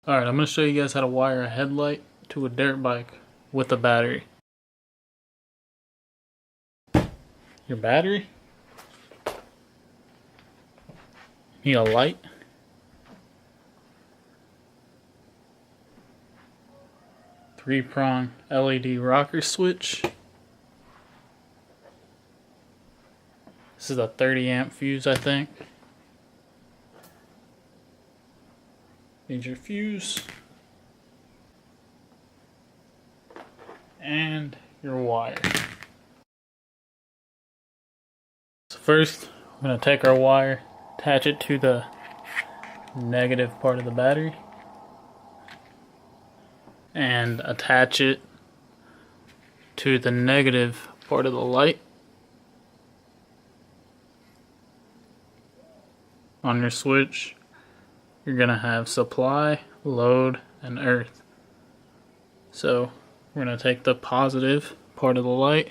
Alright, I'm going to show you guys how to wire a headlight to a dirt bike with a battery. Your battery? Need a light. Three-prong LED rocker switch. This is a 30 amp fuse, I think. Need your fuse. And your wire. So first, we're going to take our wire, attach it to the negative part of the battery, and attach it to the negative part of the light. On your switch, you're going to have supply, load, and earth. So we're going to take the positive part of the light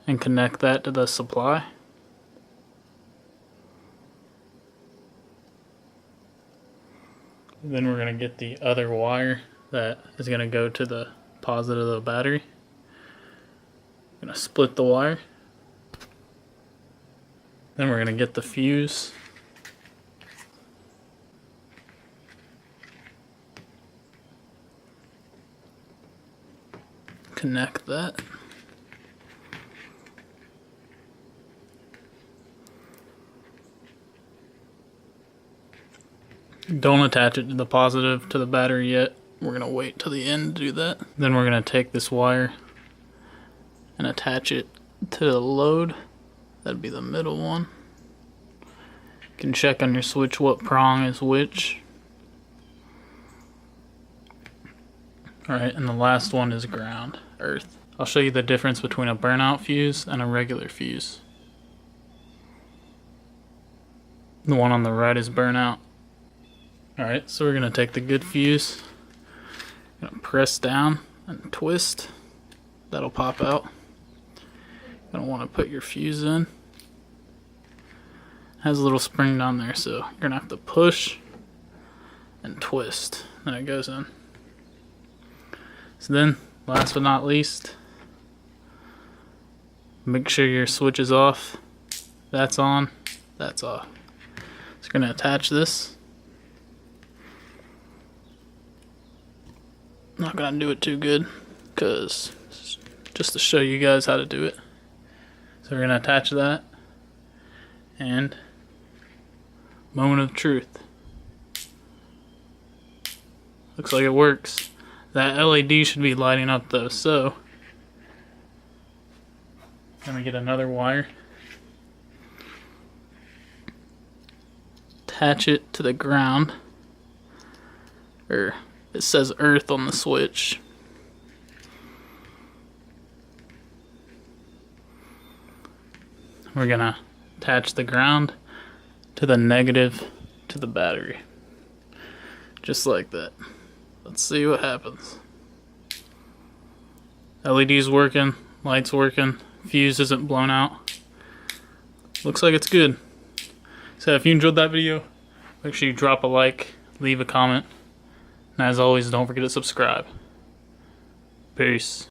and connect that to the supply. Then we're going to get the other wire that is going to go to the positive of the battery. I'm going to split the wire. Then we're going to get the fuse. Connect that. Don't attach it to the positive to the battery yet. We're going to wait till the end to do that. Then we're going to take this wire and attach it to the load. That'd be the middle one. You can check on your switch what prong is which. Alright, and the last one is ground, earth. I'll show you the difference between a burnout fuse and a regular fuse. The one on the right is burnout. Alright, so we're going to take the good fuse, going to press down and twist. That'll pop out. You're going to want to put your fuse in. It has a little spring down there, so you're going to have to push and twist. Then it goes in. So then, last but not least, make sure your switch is off. That's on, that's off. So you're going to attach this. Not going to do it too good, because just to show you guys how to do it. So we're going to attach that, and moment of truth. Looks like it works. That LED should be lighting up though, so let me get another wire. Attach it to the ground, or it says earth on the switch. We're gonna attach the ground to the negative to the battery. Just like that. Let's see what happens. LED's working, light's working, fuse isn't blown out. Looks like it's good. So if you enjoyed that video, make sure you drop a like, leave a comment, and as always, don't forget to subscribe. Peace.